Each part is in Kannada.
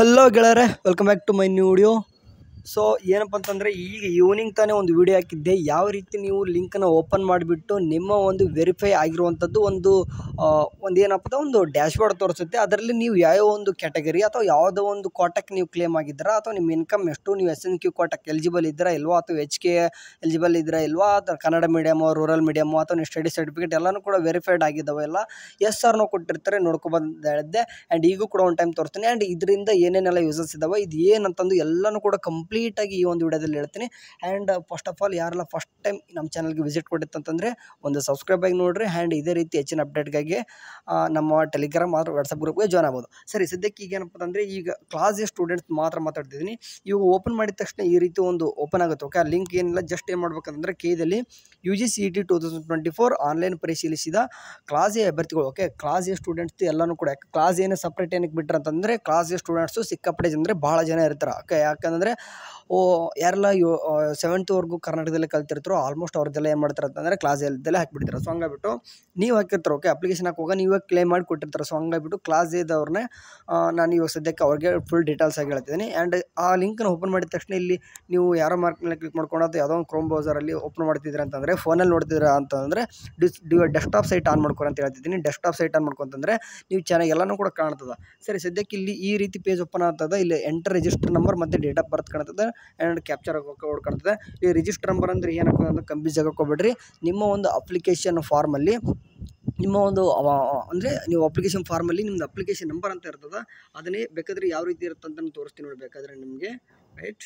ಹಲೋ ಗೆಳೆಯರೆ, welcome back to my new video. So ಏನಪ್ಪ ಅಂತಂದರೆ, ಈಗ ಈವ್ನಿಂಗ್ ತಾನೇ ಒಂದು ವಿಡಿಯೋ ಹಾಕಿದ್ದೆ. ಯಾವ ರೀತಿ ನೀವು ಲಿಂಕನ್ನು ಓಪನ್ ಮಾಡಿಬಿಟ್ಟು ನಿಮ್ಮ ಒಂದು ವೆರಿಫೈ ಆಗಿರುವಂಥದ್ದು ಒಂದು ಏನಪ್ಪ ಒಂದು ಡ್ಯಾಶ್ಬೋರ್ಡ್ ತೋರಿಸುತ್ತೆ. ಅದರಲ್ಲಿ ನೀವು ಯಾವ್ಯಾವ ಒಂದು ಕ್ಯಾಟಗರಿ ಅಥವಾ ಯಾವುದೋ ಒಂದು ಕೋಟಕ್ಕೆ ನೀವು ಕ್ಲೇಮ್ ಆಗಿದ್ದೀರಾ, ಅಥವಾ ನಿಮ್ಮ ಇನ್ಕಮ್ ಎಷ್ಟು, ನೀವು SNQ ಕೋಟಕ್ಕೆ ಎಲಿಜಿಬಲ್ ಇದ್ದೀರಾ ಇಲ್ವಾ, ಅಥವಾ HK ಎಲಿಜಿಬಲ್ ಇದ್ದೀರಾ ಇಲ್ವಾ, ಅಥವಾ ಕನ್ನಡ ಮೀಡಿಯಮು, ರೂರಲ್ ಮೀಡಿಯಮು, ಅಥವಾ ನೀವು ಸ್ಟಡಿ ಸರ್ಟಿಫಿಕೇಟ್ ಎಲ್ಲನೂ ಕೂಡ ವೆರಿಫೈಡ್ ಆಗಿದ್ದಾವೆ. ಎಲ್ಲ ಎಸ್ ಆರ್ ನೋ ಕೊಟ್ಟಿರ್ತಾರೆ, ನೋಡ್ಕೊಬಂದು ಹೇಳಿದ್ದೆ. ಆ್ಯಂಡ್ ಈಗೂ ಕೂಡ ಒಂದು ಟೈಮ್ ತೋರಿಸ್ತೀನಿ. ಆ್ಯಂಡ್ ಇದರಿಂದ ಏನೇನೆಲ್ಲ ಯೂಸಸ್ ಇದ್ದಾವೆ, ಇದು ಏನಂತಂದು ಎಲ್ಲನೂ ಕೂಡ ಕಂಪ್ಲೀಟಾಗಿ ಈ ಒಂದು ವಿಡಿಯೋದಲ್ಲಿ ಹೇಳ್ತೀನಿ. ಆ್ಯಂಡ್ ಫಸ್ಟ್ ಆಫ್ ಆಲ್ ಯಾರೆಲ್ಲ ಫಸ್ಟ್ ಟೈಮ್ ನಮ್ಮ ಚಾನಲ್ಗೆ ವಿಸಿಟ್ ಕೊಟ್ಟಿತ್ತಂತಂದರೆ ಒಂದು ಸಬ್ಸ್ಕ್ರೈಬ್ ಆಗಿ ನೋಡಿರಿ. ಆ್ಯಂಡ್ ಇದೇ ರೀತಿ ಹೆಚ್ಚಿನ ಅಪ್ಡೇಟ್ಗಾಗಿ ನಮ್ಮ ಟೆಲಿಗ್ರಾಮ್ ಅಥವಾ ವಾಟ್ಸಪ್ ಗ್ರೂಪ್ಗೆ ಜಾಯ್ನ್ ಆಗ್ಬೋದು. ಸರಿ, ಸದ್ಯಕ್ಕೆ ಈಗ ಏನಪ್ಪ ಅಂದರೆ, ಈಗ ಕ್ಲಾಸ್ ಸ್ಟೂಡೆಂಟ್ಸ್ ಮಾತ್ರ ಮಾತಾಡ್ತಿದ್ದೀನಿ. ಇವಾಗ ಓಪನ್ ಮಾಡಿದ ತಕ್ಷಣ ಈ ರೀತಿ ಒಂದು ಓಪನ್ ಆಗುತ್ತೆ. ಓಕೆ, ಆ ಲಿಂಕ್ ಏನಿಲ್ಲ, ಜಸ್ಟ್ ಏನು ಮಾಡ್ಬೇಕಂತಂದರೆ ಕೇದಲ್ಲಿ UGCET 2024 ಆನ್ಲೈನ್ ಪರಿಶೀಲಿಸಿದ ಕ್ಲಾಸ್ ಎ ಅಭ್ಯರ್ಥಿಗಳು. ಓಕೆ, ಕ್ಲಾಸ್ ಎ ಸ್ಟೂಡೆಂಟ್ಸ್ ಎಲ್ಲನೂ ಕೂಡ, ಕ್ಲಾಸ್ ಏನು ಸಪ್ರೇಟ್ ಏನಕ್ಕೆ ಬಿಟ್ಟರೆ ಅಂತಂದರೆ, ಕ್ಲಾಸ್ ಎ ಸ್ಟೂಡೆಂಟ್ಸು ಸಿಕ್ಕಾಪಟ್ಟೆ ಅಂದರೆ ಭಾಳ ಜನ ಇರ್ತಾರೆ. ಓಕೆ, ಯಾಕಂದರೆ ಯಾರೆಲ್ಲ 7th ಕರ್ನಾಟಕದಲ್ಲಿ ಕಲ್ತಿರ್ತಾರೋ ಆಲ್ಮೋಸ್ಟ್ ಅವ್ರದ್ದೆಲ್ಲ ಏನು ಮಾಡ್ತಾರೆ ಅಂತಂದರೆ ಕ್ಲಾಸ್ ಎಲ್ದಲ್ಲೇ ಹಾಕಿಬಿಡ್ತಾರೆ. ಸೊ ಹಂಗಾಗ್ಬಿಟ್ಟು ನೀವು ಹಾಕಿರ್ತಾರೆ. ಓಕೆ, ಅಪ್ಲಿಕೇಶನ್ ಹಾಕುವಾಗ ನೀವೇ ಕ್ಲೇಮ್ ಮಾಡಿ ಕೊಟ್ಟಿರ್ತಾರೆ. ಸೊ ಹಂಗಾಗ್ಬಿಟ್ಟು ಕ್ಲಾಸ್ ಎದವ್ರನ್ನೇ ನಾನು ಇವಾಗ ಸದ್ಯಕ್ಕೆ ಅವ್ರಿಗೆ ಫುಲ್ ಡೀಟೇಲ್ಸ್ ಆಗಿ ಹೇಳ್ತಿದ್ದೀನಿ. ಆ್ಯಂಡ್ ಆ ಲಿಂಕನ್ನು ಓಪನ್ ಮಾಡಿದ ತಕ್ಷಣ ಇಲ್ಲಿ ನೀವು ಯಾರೋ ಮಾರ್ಕ್ ಮೇಲೆ ಕ್ಲಿಕ್ ಮಾಡ್ಕೊಂಡು ಅಥವಾ ಯಾವುದೋ ಒಂದು ಕ್ರೋಮ್ ಬ್ರೌಸರಲ್ಲಿ ಓಪನ್ ಮಾಡ್ತಿದ್ದೀರಾ ಅಂತಂದರೆ, ಫೋನಲ್ಲಿ ನೋಡ್ತಿದ್ದೀರಾ ಅಂತಂದರೆ ಡೆಸ್ಕ್ಟಾಪ್ ಸೈಟ್ ಆನ್ ಮಾಡ್ಕೊಂಡು ಅಂತ ಹೇಳ್ತಿದ್ದೀನಿ. ಡೆಸ್ಕ್ಟಾಪ್ ಸೈಟ್ ಆನ್ ಮಾಡ್ಕೊಂತಂದರೆ ನೀವು ಚೆನ್ನಾಗಿ ಎಲ್ಲನೂ ಕೂಡ ಕಾಣ್ತದೆ. ಸರಿ, ಸದ್ಯಕ್ಕೆ ಇಲ್ಲಿ ಈ ರೀತಿ ಪೇಜ್ ಓಪನ್ ಆಗ್ತದೆ. ಇಲ್ಲಿ ಎಂಟರ್ ರಿಜಿಸ್ಟರ್ ನಂಬರ್ ಮತ್ತು ಡೇಟ್ ಆಫ್ ಬರ್ತ್ ಕಾಣ್ತದೆ ಆ್ಯಂಡ್ ಕ್ಯಾಪ್ಚರ್ ಕೋಡ್ ಕಾಣ್ತದೆ. ಈ ರಿಜಿಸ್ಟರ್ ನಂಬರ್ ಅಂದರೆ ಏನಪ್ಪ ಅಂತ ಕಂಪ್ಲೀಟ್ ಜಾಗಕ್ಕೆ ಹೋಗ್ಬೇಡ್ರಿ. ನಿಮ್ಮ ಒಂದು ಅಪ್ಲಿಕೇಶನ್ ಫಾರ್ಮಲ್ಲಿ ನಿಮ್ಮ ಒಂದು ಅಂದರೆ ನೀವು ಅಪ್ಲಿಕೇಶನ್ ಫಾರ್ಮಲ್ಲಿ ನಿಮ್ಮದು ಅಪ್ಲಿಕೇಶನ್ ನಂಬರ್ ಅಂತ ಇರ್ತದೆ. ಅದನ್ನೇ ಬೇಕಾದರೆ ಯಾವ ರೀತಿ ಇರುತ್ತೆ ಅಂತ ತೋರಿಸ್ತೀನಿ ನೋಡಿ ಬೇಕಾದರೆ ನಿಮಗೆ. ರೈಟ್,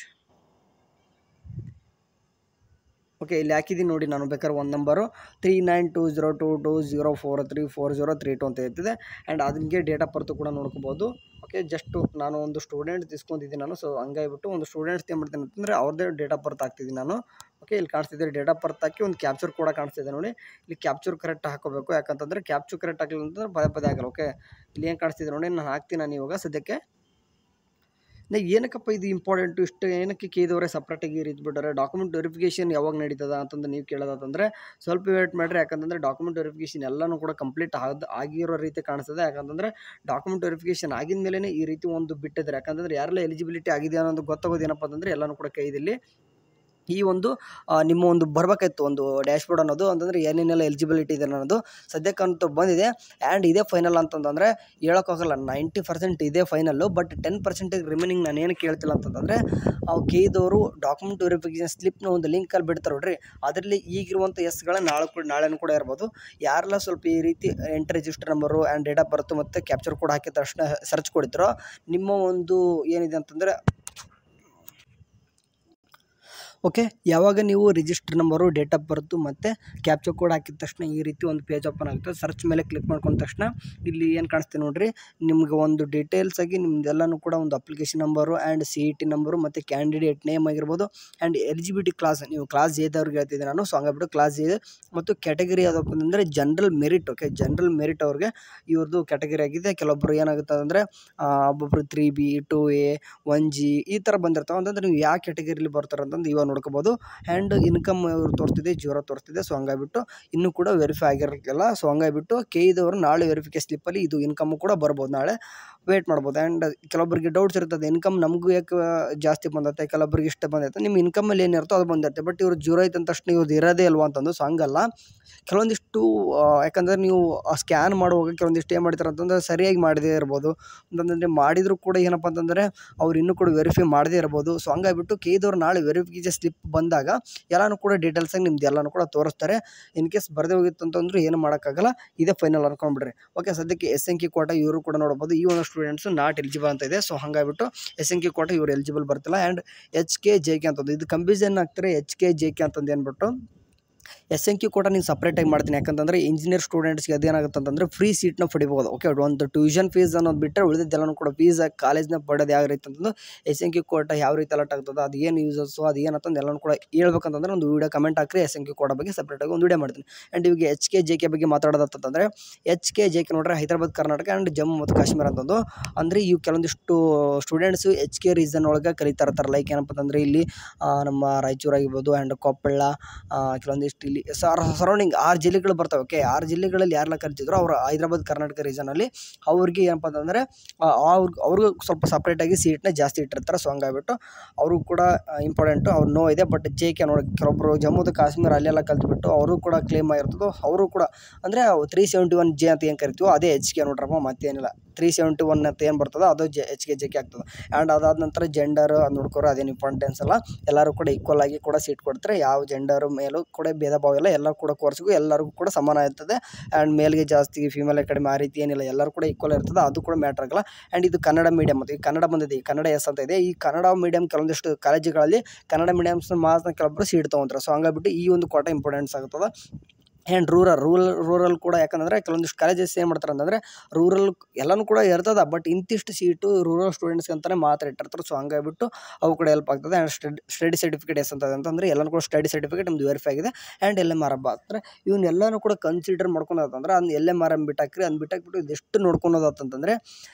ಓಕೆ, ಇಲ್ಲಿ ಹಾಕಿದ್ದೀನಿ ನೋಡಿ. ನಾನು ಬೇಕಾದ್ರೆ ಒಂದು ನಂಬರು 392022043403 ಅಂತ ಇರ್ತದೆ. ಆ್ಯಂಡ್ ಅದಕ್ಕೆ ಡೇಟ್ ಆಫ್ ಬರ್ತು ಕೂಡ ನೋಡ್ಕೋಬೋದು. ಓಕೆ, ಜಸ್ಟು ನಾನು ಒಂದು ಸ್ಟೂಡೆಂಟ್ ಇಸ್ಕೊಂಡಿದ್ದೀನಿ ನಾನು. ಸೊ ಹಂಗಾಗಿಬಿಟ್ಟು ಒಂದು ಸ್ಟೂಡೆಂಟ್ಸ್ ಏನು ಮಾಡ್ತೀನಿ ಅಂತಂದರೆ ಅವ್ರದ್ದೇ ಡೇಟ್ ಆಫ್ ಬರ್ತ್ ಹಾಕ್ತಿದ್ದೀನಿ ನಾನು. ಓಕೆ, ಇಲ್ಲಿ ಕಾಣಿಸ್ತಿದ್ದೆ ಡೇಟ್ ಆಫ್ ಬರ್ತ್ ಹಾಕಿ ಒಂದು ಕ್ಯಾಪ್ಚರ್ ಕೂಡ ಕಾಣಿಸ್ತಿದೆ ನೋಡಿ. ಇಲ್ಲಿ ಕ್ಯಾಪ್ಚರ್ ಕರೆಕ್ಟ್ ಹಾಕೋಬೇಕು. ಯಾಕಂತಂದರೆ ಕ್ಯಾಪ್ಚರ್ ಕರೆಕ್ಟ್ ಆಗಲಿಲ್ಲ ಅಂತಂದ್ರೆ ಪದೇ ಆಗಲ್ಲ. ಓಕೆ, ಇಲ್ಲಿ ಏನು ಕಾಣಿಸ್ತಿದೆ ನೋಡಿ, ನಾನು ಹಾಕ್ತೀನಿ ನಾನು ಇವಾಗ ಸದ್ಯಕ್ಕೆ. ಏನಕ್ಕಪ್ಪ ಇದು ಇಂಪಾರ್ಟೆಂಟು, ಇಷ್ಟು ಏನಕ್ಕೆ ಕೇಳಿದವರೇ ಸಪ್ರೇಟಾಗಿ ಇರಿದ್ಬಿಟ್ಟಾರೆ, ಡಾಕ್ಯುಮೆಂಟ್ ವೆರಿಫಿಕೇಷನ್ ಯಾವಾಗ ನಡೀತದ ಅಂತಂದು ನೀವು ಕೇಳೋದಂತಂದರೆ ಸ್ವಲ್ಪ ವೇಟ್ ಮಾಡಿರಿ. ಯಾಕಂತಂದರೆ ಡಾಕ್ಯುಮೆಂಟ್ ವೆರಿಫಿಕೇಷನ್ ಎಲ್ಲನೂ ಕೂಡ ಕಂಪ್ಲೀಟ್ ಆಗಿರೋ ರೀತಿ ಕಾಣಿಸ್ತದೆ. ಯಾಕಂತಂದರೆ ಡಾಕ್ಯುಮೆಂಟ್ ವೆರಿಫಿಕೇಷನ್ ಆಗಿದ ಮೇಲೇ ಈ ರೀತಿ ಒಂದು ಬಿಟ್ಟಿದ್ದಾರೆ. ಯಾಕಂತಂದರೆ ಯಾರೆಲ್ಲ ಎಲಿಜಿಬಿಲಿಟಿ ಆಗಿದೆ ಅನ್ನೋದು ಗೊತ್ತಾಗೋದು ಏನಪ್ಪ ಅಂತಂದರೆ ಎಲ್ಲನೂ ಕೂಡ ಕೈದಲ್ಲಿ ಈ ಒಂದು ನಿಮ್ಮ ಒಂದು ಬರಬೇಕಾಯ್ತು ಒಂದು ಡ್ಯಾಶ್ಬೋರ್ಡ್ ಅನ್ನೋದು, ಅಂತಂದರೆ ಏನೇನೆಲ್ಲ ಎಲಿಜಿಬಿಲಿಟಿ ಇದೆ ಅನ್ನೋದು ಸದ್ಯಕ್ಕಂತೂ ಬಂದಿದೆ. ಆ್ಯಂಡ್ ಇದೇ ಫೈನಲ್ ಅಂತಂದರೆ ಹೇಳೋಕ್ಕಾಗಲ್ಲ, 90% ಇದೇ ಫೈನಲ್ಲು. ಬಟ್ 10% ರಿಮೈನಿಂಗ್ ನಾನು ಏನು ಕೇಳ್ತಿಲ್ಲ ಅಂತಂದರೆ, ಅವು ಕೇಳಿದವರು ಡಾಕ್ಯುಮೆಂಟ್ ವೆರಿಫಿಕೇಷನ್ ಸ್ಲಿಪ್ನ ಒಂದು ಲಿಂಕಲ್ಲಿ ಬಿಡ್ತಾರೆ ನೋಡ್ರಿ, ಅದರಲ್ಲಿ ಈಗಿರುವಂಥ ಎಸ್ಗಳ ನಾಳೆನೂ ಕೂಡ ಇರ್ಬೋದು. ಯಾರೆಲ್ಲ ಸ್ವಲ್ಪ ಈ ರೀತಿ enter register number and date of birth ಮತ್ತು ಕ್ಯಾಪ್ಚರ್ ಕೋಡ್ ಹಾಕಿದ ತಕ್ಷಣ ಸರ್ಚ್ ಕೊಡ್ತಿರೋ, ನಿಮ್ಮ ಒಂದು ಏನಿದೆ ಅಂತಂದರೆ ಓಕೆ, ಯಾವಾಗ ನೀವು register number, date of birth ಮತ್ತು ಕ್ಯಾಪ್ಚರ್ ಕೋಡ್ ಹಾಕಿದ ತಕ್ಷಣ ಈ ರೀತಿ ಒಂದು ಪೇಜ್ ಓಪನ್ ಆಗುತ್ತೆ. ಸರ್ಚ್ ಮೇಲೆ ಕ್ಲಿಕ್ ಮಾಡ್ಕೊಂಡ ತಕ್ಷಣ ಇಲ್ಲಿ ಏನು ಕಾಣಿಸ್ತೀವಿ ನೋಡಿರಿ, ನಿಮಗೆ ಒಂದು ಡೀಟೇಲ್ಸ್ ಆಗಿ ನಿಮ್ಮದೆಲ್ಲನೂ ಕೂಡ ಒಂದು application number and CET number ಮತ್ತು ಕ್ಯಾಂಡಿಡೇಟ್ ನೇಮ್ ಆಗಿರ್ಬೋದು ಆ್ಯಂಡ್ ಎಲಿಜಿಬಿಲಿಟಿ ಕ್ಲಾಸ್, ನೀವು ಕ್ಲಾಸ್ ಎದವ್ರಿಗೆ ಹೇಳ್ತಿದ್ದೆ ನಾನು. ಸೊ ಹಂಗಾಗ್ಬಿಟ್ಟು ಕ್ಲಾಸ್ ಎ ಮತ್ತು ಕ್ಯಾಟಗರಿ ಯಾವುದಪ್ಪ ಅಂತಂದರೆ general merit. Okay, general merit ಅವ್ರಿಗೆ ಇವ್ರದ್ದು ಕ್ಯಾಟಗರಿ ಆಗಿದೆ. ಕೆಲವೊಬ್ಬರು ಏನಾಗುತ್ತೆ ಅಂದರೆ ಒಬ್ಬೊಬ್ಬರು 3B 2A 1G ಈ ಥರ ಬಂದಿರ್ತಾವೆ. ಅಂತಂದರೆ ನೀವು ಯಾವ ಕ್ಯಾಟಗರಿಲಿ ಬರ್ತಾರೆ ಅಂತಂದು ಇವಾಗ ನೋಡ್ಕೋಬೋದು. ಆ್ಯಂಡ್ ಇನ್ಕಮ್ ಇವ್ರು ತೋರಿಸ್ತಿದೆ 0 ತೋರಿಸ್ತಿದೆ. ಸೊ ಹಂಗಾಗ್ಬಿಟ್ಟು ಇನ್ನೂ ಕೂಡ ವೆರಿಫೈ ಆಗಿರಲಿಲ್ಲ. ಸೊ ಹಂಗಾಗ್ಬಿಟ್ಟು ಕೇಳಿದವರು ನಾಳೆ ವೆರಿಫಿಕೇಷನ್ ಸ್ಲಿಪ್ಪಲ್ಲಿ ಇದು ಇನ್ಕಮ್ಮು ಕೂಡ ಬರ್ಬೋದು, ನಾಳೆ ವೇಟ್ ಮಾಡ್ಬೋದು. ಆ್ಯಂಡ್ ಕೆಲವೊಬ್ಬರಿಗೆ ಡೌಟ್ಸ್ ಇರ್ತದೆ, ಇನ್ಕಮ್ ನಮಗೂ ಯಾಕೆ ಜಾಸ್ತಿ ಬಂದತ್ತೆ, ಕೆಲವೊಬ್ಬರಿಗೆ ಇಷ್ಟ ಬಂದೈತೆ, ನಿಮ್ಮ ಇನ್ಕಮಲ್ಲಿ ಏನಿರುತ್ತೋ ಅದು ಬಂದಿರುತ್ತೆ. ಬಟ್ ಇವ್ರು 0 ಐತೆ ಅಂತ ತಕ್ಷಣ ಇವ್ರದ್ದು ಇರೋದೇ ಅಲ್ವಾ ಅಂತಂದು. ಸೊ ಹಂಗಲ್ಲ, ಕೆಲವೊಂದಿಷ್ಟು ಯಾಕಂದರೆ ನೀವು ಸ್ಕ್ಯಾನ್ ಮಾಡುವಾಗ ಕೆಲವೊಂದಿಷ್ಟು ಏನು ಮಾಡ್ತಾರೆ ಅಂತಂದರೆ ಸರಿಯಾಗಿ ಮಾಡದೇ ಇರ್ಬೋದು, ಅಂತಂದರೆ ಮಾಡಿದರೂ ಕೂಡ ಏನಪ್ಪ ಅಂತಂದರೆ ಅವ್ರು ಇನ್ನೂ ಕೂಡ ವೆರಿಫೈ ಮಾಡದೇ ಇರ್ಬೋದು. ಸೊ ಹಂಗಾಗ್ಬಿಟ್ಟು ಕೇಳಿದವ್ರು ನಾಳೆ ವೆರಿಫಿಕೇಷನ್ ಸ್ಲಿಪ್ ಬಂದಾಗ ಎಲ್ಲನೂ ಕೂಡ ಡೀಟೇಲ್ಸಾಗಿ ನಿಮ್ದು ಎಲ್ಲನೂ ಕೂಡ ತೋರಿಸ್ತಾರೆ. ಇನ್ ಕೇಸ್ ಬರದೇ ಹೋಗಿತ್ತು ಅಂತಂದ್ರೆ ಏನು ಮಾಡೋಕ್ಕಾಗಲ್ಲ, ಇದೇ ಫೈನಲ್ ಅನ್ಕೊಂಡ್ಬಿಡ್ರಿ. ಓಕೆ, ಸದ್ಯಕ್ಕೆ SNQ ಕೋಟ ಇವರು ಕೂಡ ನೋಡ್ಬೋದು. ಈ ಒಂದು ಸ್ಟೂಡೆಂಟ್ಸು ನಾಟ್ ಎಲಿಜಿಬಲ್ ಅಂತ ಇದೆ. ಸೊ ಹಂಗಾಗ್ಬಿಟ್ಟು SNQ ಕೋಟ ಇವರು ಎಲಿಜಿಬಲ್ ಬರ್ತಿಲ್ಲ. ಆ್ಯಂಡ್ HK JK ಅಂತಂದು ಇದು ಕಂಪ್ಯೂಷನ್ ಆಗ್ತಾರೆ. HK JK ಅಂತಂದು ಏನ್ಬಿಟ್ಟು SNQ ಕೋಟ ನೀವು ಸಪ್ರೇಟಾಗಿ ಮಾಡ್ತೀನಿ. ಯಾಕಂತಂದರೆ ಇಂಜಿನಿಯರ್ ಸ್ಟೂಡೆಂಟ್ಸ್ಗೆ ಅದೇನಾಗುತ್ತೆ ಅಂತಂದರೆ ಫ್ರೀ ಸೀಟ್ನ ಪಡಿಬೋದು. ಓಕೆ, ಒಂದು ಟ್ಯೂಷನ್ ಫೀಸ್ ಅನ್ನೋದು ಬಿಟ್ಟರೆ ಉಳಿದಿದ್ದೆಲ್ಲನೂ ಕೂಡ ಫೀಸಾಗಿ ಕಾಲೇಜ್ನ ಪಡೆಯೋದು ಯಾವ ರೀತಿ ಅಂತಂದು SNQ ಕೋಟ ಯಾವ ರೀತಿ ಅಲರ್ಟ್ ಆಗ್ತದೆ, ಅದು ಏನು ಯೂಸಸ್ಸು, ಅದು ಏನಂತಂದು ಎಲ್ಲನೂ ಕೂಡ ಹೇಳ್ಬೇಕಂತಂದರೆ ಒಂದು ವೀಡಿಯೋ ಕಮೆಂಟ್ ಹಾಕ್ರಿ. SNQ ಕೋಟ ಬಗ್ಗೆ ಸಪ್ರೇಟಾಗಿ ಒಂದು ವೀಡಿಯೋ ಮಾಡ್ತೀನಿ. ಆ್ಯಂಡ್ ಇವಾಗ HK JK ಬಗ್ಗೆ ಮಾತಾಡೋದಂತಂದರೆ, HK JK ನೋಡ್ರೆ ಹೈದರಾಬಾದ್ ಕರ್ನಾಟಕ ಆ್ಯಂಡ್ ಜಮ್ಮು ಮತ್ತು ಕಾಶ್ಮೀರ ಅಂತಂದು. ಅಂದರೆ ಇವು ಕೆಲವೊಂದಿಷ್ಟು ಸ್ಟೂಡೆಂಟ್ಸು HK ರೀಸನ್ ಒಳಗೆ ಕಲಿತಾ ಇರ್ತಾರೆ. ಲೈಕ್ ಏನಪ್ಪ ಅಂತಂದರೆ ಇಲ್ಲಿ ನಮ್ಮ ರಾಯಚೂರು ಆಗಿರ್ಬೋದು ಆ್ಯಂಡ್ ಕೊಪ್ಪಳ, ಕೆಲವೊಂದಿಷ್ಟು ಇಲ್ಲಿ ಸರೌಂಡಿಂಗ್ 6 ಜಿಲ್ಲೆಗಳು ಬರ್ತವೆ. ಓಕೆ, 6 ಜಿಲ್ಲೆಗಳಲ್ಲಿ ಯಾರೆಲ್ಲ ಕರಿತಿದ್ರು ಅವರು ಹೈದರಾಬಾದ್ ಕರ್ನಾಟಕ ರೀಜನಲ್ಲಿ ಅವ್ರಿಗೆ ಏನಪ್ಪ ಅಂತಂದರೆ ಅವ್ರಿಗೂ ಸ್ವಲ್ಪ ಸಪ್ರೇಟಾಗಿ ಸೀಟ್ನ ಜಾಸ್ತಿ ಇಟ್ಟಿರ್ತಾರೆ. ಸೊ ಹಂಗಾಗ್ಬಿಟ್ಟು ಅವರು ಕೂಡ ಇಂಪಾರ್ಟೆಂಟು, ಅವ್ರು ನೋ ಇದೆ. ಬಟ್ JK ನೋಡಿ ಕೆಲವೊಬ್ಬರು ಜಮ್ಮು ಕಾಶ್ಮೀರ ಅಲ್ಲೆಲ್ಲ ಕಲ್ತ್ಬಿಟ್ಟು ಅವರು ಕೂಡ ಕ್ಲೇಮ್ ಆಗಿರ್ತದೆ. ಅವರು ಕೂಡ ಅಂದರೆ 371J ಅಂತ ಏನು ಕರಿತೀವೋ ಅದೇ HK ನೋಡ್ರಪ್ಪ, ಮತ್ತೇನಿಲ್ಲ. 371 ಅಂತ ಏನು ಬರ್ತದೋ ಅದು JK ಆಗ್ತದೆ. ಆ್ಯಂಡ್ ಅದಾದ ನಂತರ ಜೆಂಡರ್ ನೋಡ್ಕೋರು, ಅದೇನು ಇಂಪಾರ್ಟೆನ್ಸ್ ಅಲ್ಲ. ಎಲ್ಲರೂ ಕೂಡ ಈಕ್ವಲ್ ಆಗಿ ಕೂಡ ಸೀಟ್ ಕೊಡ್ತಾರೆ. ಯಾವ ಜೆಂಡರ್ ಮೇಲೂ ಕೂಡ ಭೇದ ಭಾವ ಇಲ್ಲ. ಎಲ್ಲ ಕೂಡ ಕೋರ್ಸ್ಗೂ ಎಲ್ಲರಿಗೂ ಕೂಡ ಸಮಾನ ಇರ್ತದೆ. ಆ್ಯಂಡ್ ಮೇಲ್ಗೆ ಜಾಸ್ತಿ ಫೀಮೇಲ್ ಕಡಿಮೆ ಆ ರೀತಿ ಏನಿಲ್ಲ, ಎಲ್ಲರೂ ಕೂಡ ಈಕ್ವಲ್ ಇರ್ತದೆ. ಅದು ಕೂಡ ಮ್ಯಾಟ್ರ್ ಆಗಲ್ಲ. ಆ್ಯಂಡ್ ಇದು ಕನ್ನಡ ಮೀಡಿಯಮ್ ಮತ್ತು ಈ ಕನ್ನಡ ಬಂದಿದೆ, ಈ ಕನ್ನಡ ಎಸ್ ಅಂತ ಇದೆ. ಈ ಕನ್ನಡ ಮೀಡಿಯಮ್ ಕೆಲವೊಂದಿಷ್ಟು ಕಾಲೇಜುಗಳಲ್ಲಿ ಕನ್ನಡ ಮೀಡಿಯಮ್ಸ್ ಮಾತ್ರ ಕೆಲವೊಬ್ಬರು ಸೀಟ್ ತೊಗೊಂತಾರೆ. ಸೊ ಹಂಗಾಗ್ಬಿಟ್ಟು ಈ ಒಂದು ಕೋಟ ಇಂಪಾರ್ಟೆನ್ಸ್ ಆಗ್ತದೆ. ಆ್ಯಂಡ್ ರೂರಲ್ ಕೂಡ ಯಾಕಂದರೆ ಕೆಲವೊಂದಿಷ್ಟು ಕಾಲೇಜಸ್ ಏನು ಮಾಡ್ತಾರೆ ಅಂತಂದರೆ ರೂರಲ್ ಎಲ್ಲನೂ ಕೂಡ ಇರ್ತದೆ. ಬಟ್ ಇಂತಿಷ್ಟು ಸೀಟು ರೂರಲ್ ಸ್ಟೂಡೆಂಟ್ಸ್ಗೆ ಅಂತಲೇ ಮಾತ್ರ ಇಟ್ಟಿರ್ತಾರೆ. ಸೊ ಹಂಗಾಗ್ಬಿಟ್ಟು ಅವು ಕೂಡ ಹೆಲ್ಪ್ ಆಗ್ತದೆ. ಆ್ಯಂಡ್ ಸ್ಟಡಿ ಸರ್ಟಿಫಿಕೇಟ್ ಎಸ್ ಅಂತಂದರೆ ಎಲ್ಲನೂ ಕೂಡ ಸ್ಟಡಿ ಸರ್ಟಿಫಿಕೇಟ್ ನಮ್ದು ವೆರಿಫೈ ಆಗಿದೆ. ಆ್ಯಂಡ್ LMR ಅಂದರೆ ಇವನ್ನೆಲ್ಲನೂ ಕೂಡ ಕನ್ಸಿಡರ್ ಮಾಡ್ಕೊಳೋದಂದ್ರೆ LMR ಬಿಟ್ಟಾಕ್ರಿ, ಬಿಟ್ಟಾಕ್ಬಿಟ್ಟು ಇದೆಷ್ಟು ನೋಡ್ಕೊಳೋದಂತಂದರೆ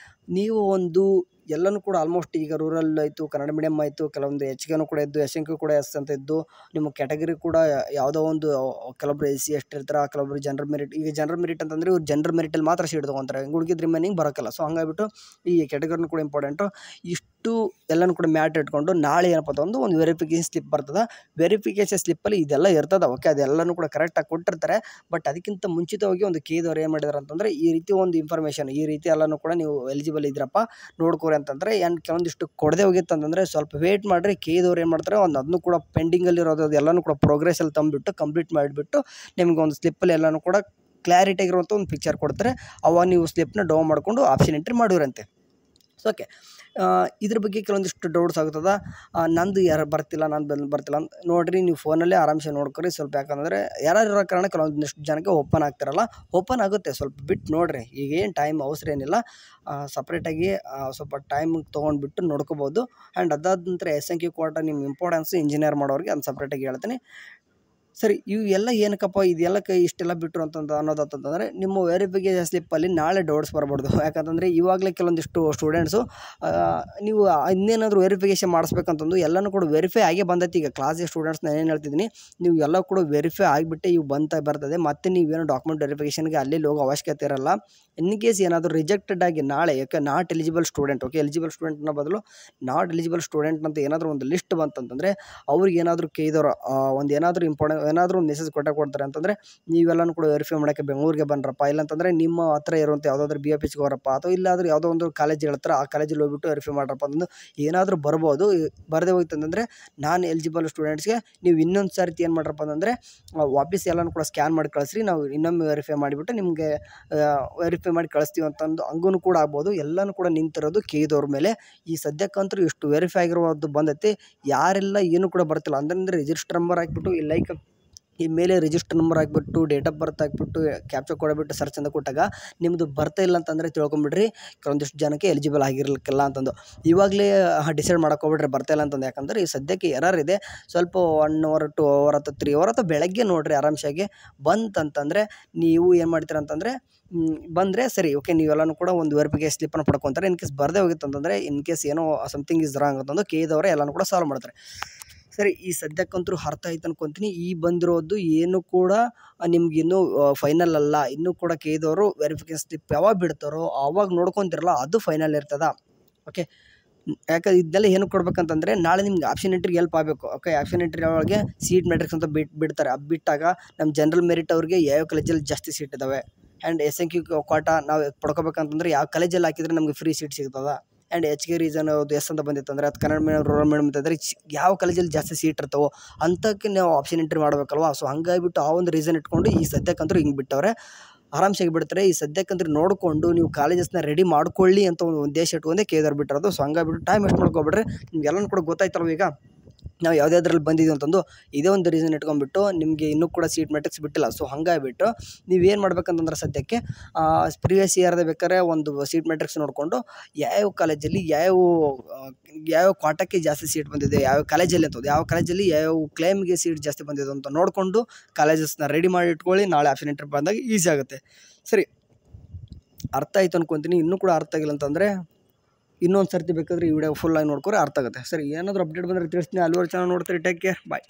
ನೀವು ಒಂದು ಎಲ್ಲನೂ ಕೂಡ ಆಲ್ಮೋಸ್ಟ್ ಈಗ ರೂರಲ್ ಆಯಿತು, ಕನ್ನಡ ಮೀಡಿಯಮ್ ಆಯಿತು, ಕೆಲವೊಂದು HKನೂ ಕೂಡ ಇದ್ದು, SNQ ಕೂಡ ಎಸ್ ಅಂತ ಇದ್ದು, ನಿಮ್ಮ ಕ್ಯಾಟಗರಿ ಕೂಡ ಯಾವುದೋ ಒಂದು ಕೆಲವೊಬ್ರು SC ಎಷ್ಟು ಇರ್ತಾರೆ, ಕೆಲವೊಬ್ರು ಜನರಲ್ ಮೆರಿಟ್. ಈಗ ಜನರಲ್ ಮೆರಿಟ್ ಅಂತಂದರೆ ಇವ್ರು ಜನರಲ್ ಮೆರಿಟಲ್ಲಿ ಮಾತ್ರ ಸೀಟ್ ತೊಗೊತಾರೆ, ಉಳಿದಿದ್ದು ರಿಮೈನಿಂಗ್ ಬರೋಕ್ಕಲ್ಲ. ಸೊ ಹಂಗಾಗ್ಬಿಟ್ಟು ಈ ಕ್ಯಾಟಗರಿನೂ ಕೂಡ ಇಂಪಾರ್ಟೆಂಟು. ಇಷ್ಟು ಎಲ್ಲನೂ ಕೂಡ ಮ್ಯಾಟ್ ಇಟ್ಕೊಂಡು ನಾಳೆ ಏನಪ್ಪ ಒಂದು ವೆರಿಫಿಕೇಷನ್ ಸ್ಲಿಪ್ ಬರ್ತದೆ. ವೆರಿಫಿಕೇಷನ್ ಸ್ಲಿಪ್ಪಲ್ಲಿ ಇದೆಲ್ಲ ಇರ್ತದೆ. ಓಕೆ, ಅದೆಲ್ಲನೂ ಕೂಡ ಕರೆಕ್ಟಾಗಿ ಕೊಟ್ಟಿರ್ತಾರೆ. ಬಟ್ ಅದಕ್ಕಿಂತ ಮುಂಚಿತವಾಗಿ ಒಂದು ಕೇದವ್ರು ಏನು ಮಾಡಿದಾರೆ ಅಂತಂದರೆ ಈ ರೀತಿ ಒಂದು ಇನ್ಫಾರ್ಮೇಷನ್, ಈ ರೀತಿ ಎಲ್ಲನೂ ಕೂಡ ನೀವು ಎಲಿಜಿಬಲ್ ಇದ್ರಪ್ಪ ನೋಡ್ಕೋರಿ ಅಂತಂದರೆ. ಏನು ಕೆಲವೊಂದಿಷ್ಟು ಕೊಡದೆ ಹೋಗಿತ್ತು ಅಂತಂದರೆ ಸ್ವಲ್ಪ ವೇಟ್ ಮಾಡಿರಿ. ಕೇದವ್ರು ಏನು ಮಾಡ್ತಾರೆ ಅದನ್ನು ಕೂಡ ಪೆಂಡಿಂಗಲ್ಲಿರೋದು ಎಲ್ಲನೂ ಕೂಡ ಪ್ರೋಗ್ರೆಸ್ಸಲ್ಲಿ ತಂದುಬಿಟ್ಟು ಕಂಪ್ಲೀಟ್ ಮಾಡಿಬಿಟ್ಟು ನಿಮ್ಗೆ ಒಂದು ಸ್ಲಿಪ್ಪಲ್ಲಿ ಎಲ್ಲನೂ ಕೂಡ ಕ್ಲಾರಿಟಿ ಆಗಿರುವಂಥ ಒಂದು ಪಿಕ್ಚರ್ ಕೊಡ್ತಾರೆ. ಅವಾಗ ನೀವು ಸ್ಲಿಪ್ನ ಡೌನ್ ಮಾಡಿಕೊಂಡು ಆಪ್ಷನ್ ಎಂಟ್ರಿ ಮಾಡಿರಂತೆ. ಸೊ ಓಕೆ, ಇದ್ರ ಬಗ್ಗೆ ಕೆಲವೊಂದಿಷ್ಟು ಡೌಟ್ಸ್ ಆಗ್ತದೆ. ನಂದು ಯಾರು ಬರ್ತಿಲ್ಲ ಅಂತ ನೋಡಿರಿ, ನೀವು ಫೋನಲ್ಲೇ ಆರಾಮ್ಸೆ ನೋಡ್ಕೊರಿ. ಸ್ವಲ್ಪ ಯಾಕಂದರೆ ಯಾರಿರೋ ಕಾರಣ ಕೆಲವೊಂದಿಷ್ಟು ಜನಕ್ಕೆ ಓಪನ್ ಆಗ್ತಿರಲ್ಲ, ಓಪನ್ ಆಗುತ್ತೆ. ಸ್ವಲ್ಪ ಬಿಟ್ಟು ನೋಡಿರಿ, ಈಗೇನು ಟೈಮ್ ಅವಸರ ಏನಿಲ್ಲ. ಸಪ್ರೇಟಾಗಿ ಸ್ವಲ್ಪ ಟೈಮ್ ತೊಗೊಂಡ್ಬಿಟ್ಟು ನೋಡ್ಕೋಬೋದು. ಆ್ಯಂಡ್ ಅದಾದ ನಂತರ SNQ ಕೋಟ ನಿಮ್ಮ ಇಂಪಾರ್ಟೆನ್ಸು ಇಂಜಿನಿಯರ್ ಮಾಡೋರಿಗೆ ಅದು ಸಪ್ರೇಟಾಗಿ ಹೇಳ್ತೀನಿ. ಸರಿ, ಇವು ಎಲ್ಲ ಏನಕ್ಕಪ್ಪ ಇದೆಲ್ಲಕ್ಕೆ ಇಷ್ಟೆಲ್ಲ ಬಿಟ್ಟರು ಅನ್ನೋದಂತಂದರೆ ನಿಮ್ಮ ವೆರಿಫಿಕೇಷನ್ ಸ್ಲಿಪ್ಪಲ್ಲಿ ನಾಳೆ ಡೌಟ್ಸ್ ಬರಬಾರ್ದು. ಯಾಕಂತಂದರೆ ಇವಾಗಲೇ ಕೆಲವೊಂದಿಷ್ಟು ಸ್ಟೂಡೆಂಟ್ಸು ನೀವು ಇನ್ನೇನಾದರೂ ವೆರಿಫಿಕೇಷನ್ ಮಾಡಿಸ್ಬೇಕಂತಂದು ಎಲ್ಲನೂ ಕೂಡ ವೆರಿಫೈ ಆಗೇ ಬಂದೈತಿ. ಈಗ ಕ್ಲಾಸಿಗೆ ಸ್ಟೂಡೆಂಟ್ಸ್ ನಾನು ಏನು ಹೇಳ್ತಿದ್ದೀನಿ, ನೀವು ಎಲ್ಲ ಕೂಡ ವೆರಿಫೈ ಆಗಿಬಿಟ್ಟೆ ಇವು ಬರ್ತದೆ. ಮತ್ತು ನೀವೇನು ಡಾಕ್ಯುಮೆಂಟ್ ವೆರಿಫಿಕೇಷನ್ಗೆ ಅಲ್ಲಿ ಹೋಗೋ ಅವಶ್ಯಕತೆ ಇರಲ್ಲ. ಇನ್ ಕೇಸ್ ಏನಾದರೂ ರಿಜೆಕ್ಟೆಡ್ ಆಗಿ ನಾಳೆ ಯಾಕೆ not eligible student, okay, eligible student ಅನ್ನೋ ಬದಲು ನಾಟ್ ಎಲಿಜಿಬಲ್ ಸ್ಟೂಡೆಂಟ್ ಅಂತ ಏನಾದರೂ ಒಂದು ಲಿಸ್ಟ್ ಬಂತಂತಂದರೆ ಅವ್ರಿಗೆ ಏನಾದರೂ ಕೇದವರು ಒಂದು ಏನಾದರೂ ಏನಾದರೂ ಒಂದು ಮೆಸೇಜ್ ಕೊಡ್ತಾರೆ ಅಂತಂದರೆ ನೀವೆಲ್ಲನೂ ಕೂಡ ವೆರಿಫೈ ಮಾಡೋಕ್ಕೆ ಬೆಂಗಳೂರಿಗೆ ಬನ್ರಪ್ಪ, ಇಲ್ಲಾಂತಂದರೆ ನಿಮ್ಮ ಹತ್ರ ಇರುವಂಥ ಯಾವುದಾದ್ರೂ BFHಗೆ ಹೋಗ್ರಪ್ಪ, ಅಥವಾ ಇಲ್ಲಾದರೂ ಯಾವುದೋ ಒಂದು ಕಾಲೇಜ್ ಹೇಳ್ತಾರೆ ಆ ಕಾಲೇಜಲ್ಲಿ ಹೋಗ್ಬಿಟ್ಟು ವೆರಿಫೈ ಮಾಡ್ರಪ್ಪ ಅಂತಂದು ಏನಾದರೂ ಬರ್ಬೋದು. ಬರದೇ ಹೋಯ್ತಂತಂದರೆ ನಾನು ಎಲಿಜಿಬಲ್ ಸ್ಟೂಡೆಂಟ್ಸ್ಗೆ ನೀವು ಇನ್ನೊಂದು ಸರ್ತಿ ಏನು ಮಾಡ್ರಪ್ಪ ಅಂತಂದರೆ ವಾಪಸ್ ಎಲ್ಲನೂ ಕೂಡ ಸ್ಕ್ಯಾನ್ ಮಾಡಿ ಕಳಿಸ್ರಿ, ನಾವು ಇನ್ನೊಮ್ಮೆ ವೆರಿಫೈ ಮಾಡಿಬಿಟ್ಟು ನಿಮಗೆ ವೆರಿಫೈ ಮಾಡಿ ಕಳಿಸ್ತೀವಿ ಅಂತಂದು ಹಂಗೂ ಕೂಡ ಆಗ್ಬೋದು. ಎಲ್ಲನೂ ಕೂಡ ನಿಂತಿರೋದು ಕೇದವ್ರ ಮೇಲೆ. ಈ ಸದ್ಯಕ್ಕಂತೂ ಇಷ್ಟು ವೆರಿಫೈ ಆಗಿರೋದು ಬಂದೈತಿ. ಯಾರೆಲ್ಲ ಏನೂ ಕೂಡ ಬರ್ತಿಲ್ಲ ಅಂದರೆ ರಿಜಿಸ್ಟರ್ ನಂಬರ್ ಹಾಕ್ಬಿಟ್ಟು ಈ ಮೇಲೆ ರಿಜಿಸ್ಟರ್ ನಂಬರ್ ಹಾಕ್ಬಿಟ್ಟು ಡೇಟ್ ಆಫ್ ಬರ್ತ್ ಹಾಕ್ಬಿಟ್ಟು ಕ್ಯಾಪ್ಚರ್ ಕೊಡಬಿಟ್ಟು ಸರ್ಚ್ ಅಂತ ಕೊಟ್ಟಾಗ ನಿಮ್ಮದು ಬರ್ತಾ ಇಲ್ಲ ಅಂತಂದರೆ ತಿಳ್ಕೊಂಬಿಡ್ರಿ ಕೆಲವೊಂದಿಷ್ಟು ಜನಕ್ಕೆ ಎಲಿಜಿಬಲ್ ಆಗಿರಲಿಕ್ಕಿಲ್ಲ ಅಂತಂದು. ಇವಾಗಲೇ ಡಿಸೈಡ್ ಮಾಡೋಕ್ಕೋಗ್ಬಿಡ್ರಿ ಬರ್ತಾ ಇಲ್ಲ ಅಂತಂದು. ಯಾಕಂದರೆ ಈ ಸದ್ಯಕ್ಕೆ ಎರರ್ ಇದೆ. ಸ್ವಲ್ಪ 1 hour 2 hour ಅಥವಾ 3 hour ಅಥವಾ ಬೆಳಗ್ಗೆ ನೋಡಿರಿ ಆರಾಮ್ಸಾಗಿ ಬಂತಂತಂದರೆ ನೀವು ಏನು ಮಾಡ್ತೀರ ಅಂತಂದರೆ ಬಂದರೆ ಸರಿ, ಓಕೆ, ನೀವೆಲ್ಲನೂ ಕೂಡ ಒಂದು ವೆರಿಫಿಕೇಷನ್ ಸ್ಲಿಪ್ಪನ್ನು ಪಡ್ಕೊತಾರೆ. ಇನ್ ಕೇಸ್ ಬರದೇ ಹೋಗಿತ್ತು ಅಂತಂದರೆ ಇನ್ ಕೇಸ್ ಏನೋ ಸಮಥಿಂಗ್ ಇಸ್ ರಾಂಗ್ ಅಂತಂದು ಕೇದವರೇ ಎಲ್ಲನೂ ಕೂಡ ಸಾಲ್ವ್ ಮಾಡ್ತಾರೆ. ಸರಿ, ಈ ಸದ್ಯಕ್ಕಂತೂ ಅರ್ಥ ಆಯ್ತು ಅನ್ಕೊತೀನಿ. ಈ ಬಂದಿರೋದು ಏನು ಕೂಡ ನಿಮ್ಗಿನ್ನೂ ಫೈನಲ್ ಅಲ್ಲ. ಇನ್ನೂ ಕೂಡ ಕೇದವರು ವೆರಿಫಿಕೇಷನ್ ಸ್ಲಿಪ್ ಯಾವಾಗ ಬಿಡ್ತಾರೋ ಆವಾಗ ನೋಡ್ಕೊತಿರಲ್ಲ, ಅದು ಫೈನಲ್ ಇರ್ತದ. ಓಕೆ, ಯಾಕೆ ಇದೆಲ್ಲ ಏನು ಕೊಡ್ಬೇಕಂತಂದರೆ ನಾಳೆ ನಿಮ್ಗೆ ಆಪ್ಷನ್ ಎಂಟ್ರಿಗೆ ಹೆಲ್ಪ್ ಆಗಬೇಕು. ಓಕೆ, ಆಪ್ಷನ್ ಎಂಟ್ರಿ ಒಳಗೆ ಸೀಟ್ ಮ್ಯಾಟ್ರಿಕ್ಸ್ ಅಂತ ಬಿಡ್ತಾರೆ. ಅದು ಬಿಟ್ಟಾಗ ನಮ್ಮ ಜನರಲ್ ಮೆರಿಟ್ ಅವ್ರಿಗೆ ಯಾವ ಕಾಲೇಜಲ್ಲಿ ಜಾಸ್ತಿ ಸೀಟ್ ಇದ್ದಾವೆ, ಆ್ಯಂಡ್ SNQ ಕೋಟ ನಾವು ಪಡ್ಕೋಬೇಕಂತಂದರೆ ಯಾವ ಕಾಲೇಜಲ್ಲಿ ಹಾಕಿದರೆ ನಮಗೆ ಫ್ರೀ ಸೀಟ್ ಸಿಗ್ತದೆ, ಆ್ಯಂಡ್ HK ರೀಸನ್ ಅದು ಎಸ್ ಅಂತ ಬಂದಿತ್ತು ಅಂದರೆ ಅದು ಕನ್ನಡ ಮೀಡಿಯಮ್ ರೂರಲ್ ಮೀಡಿಯಮ್ ಅಂತಂದರೆ ಯಾವ ಕಾಲೇಜಲ್ಲಿ ಜಾಸ್ತಿ ಸೀಟ್ ಇರ್ತಾವೋ ಅಂಥಕ್ಕೆ ನಾವು ಆಪ್ಷನ್ ಎಂಟ್ರಿ ಮಾಡಬೇಕಲ್ವ. ಸೊ ಹಂಗಾಗಿಬಿಟ್ಟು ಆ ಒಂದು ರೀಸನ್ ಇಟ್ಕೊಂಡು ಈ ಸದ್ಯಕ್ಕಂತೂ ಹಿಂಗೆ ಬಿಟ್ಟವ್ರೆ, ಆರಾಮ್ಸಾಗಿ ಬಿಡ್ತಾರೆ. ಈ ಸದ್ಯಕ್ಕಂದ್ರೆ ನೋಡಿಕೊಂಡು ನೀವು ಕಾಲೇಜಸ್ನ ರೆಡಿ ಮಾಡ್ಕೊಳ್ಳಿ ಅಂತ ಒಂದು ಉದ್ದೇಶ ಇಟ್ಕೊಂಡೆ ಕೇದವ್ರು ಬಿಟ್ಟಿರೋದು. ಸೊ ಹಂಗಾಗ್ಬಿಟ್ಟು ಟೈಮ್ ವೇಸ್ಟ್ ಮಾಡ್ಕೊಬಿಡ್ರಿ. ನಿಮ್ಗೆಲ್ಲನೂ ಕೂಡ ಗೊತ್ತಾಯ್ತಲ್ವ ಈಗ ನಾವು ಯಾವುದ್ಯಾವ್ದ್ರಲ್ಲಿ ಬಂದಿದ್ದೀವಿ ಅಂತಂದು. ಇದೇ ಒಂದು ರೀಸನ್ ಇಟ್ಕೊಂಡ್ಬಿಟ್ಟು ನಿಮಗೆ ಇನ್ನೂ ಕೂಡ ಸೀಟ್ ಮ್ಯಾಟ್ರಿಕ್ಸ್ ಬಿಟ್ಟಿಲ್ಲ. ಸೊ ಹಂಗಾಗಿಬಿಟ್ಟು ನೀವೇನು ಮಾಡ್ಬೇಕಂತಂದ್ರೆ ಸದ್ಯಕ್ಕೆ ಪ್ರಿವಿಯಸ್ ಇಯರ್ದೇ ಬೇಕಾದ್ರೆ ಒಂದು ಸೀಟ್ ಮ್ಯಾಟ್ರಿಕ್ಸ್ ನೋಡಿಕೊಂಡು ಯಾವ ಕಾಲೇಜಲ್ಲಿ ಯಾವ ಕ್ವಾಟಕ್ಕೆ ಜಾಸ್ತಿ ಸೀಟ್ ಬಂದಿದೆ, ಯಾವ ಕಾಲೇಜಲ್ಲಿ ಅಂತದ್ದು, ಯಾವ ಕಾಲೇಜಲ್ಲಿ ಯಾವ ಕ್ಲೈಮ್ಗೆ ಸೀಟ್ ಜಾಸ್ತಿ ಬಂದಿದೆ ಅಂತ ನೋಡಿಕೊಂಡು ಕಾಲೇಜಸ್ನ ರೆಡಿ ಮಾಡಿ ಇಟ್ಕೊಳ್ಳಿ. ನಾಳೆ ಆಪ್ಷನ್ ಎಂಟ್ರಿ ಬಂದಾಗ ಈಸಿ ಆಗುತ್ತೆ. ಸರಿ, ಅರ್ಥ ಆಯ್ತು ಅನ್ಕೊತೀನಿ. ಇನ್ನೂ ಕೂಡ ಅರ್ಥ ಆಗಿಲ್ಲ ಅಂತಂದರೆ ಇನ್ನೊಂದು ಸರ್ತಿ ಬೇಕಾದರೆ ಈ ವಿಡಿಯೋ ಫುಲ್ಲಾಗಿ ನೋಡ್ಕೊರೆ ಅರ್ಥ ಆಗುತ್ತೆ. ಸರಿ, ಏನಾದರೂ ಅಪ್ಡೇಟ್ ಬಂದರೆ ತಿಳಿಸ್ತೀನಿ. ಅಲ್ಲಿವರೆಗೆ ಚೆನ್ನಾಗಿ ನೋಡ್ತೀರಿ. ಟೇಕ್ ಕೇರ್, ಬಾಯ್.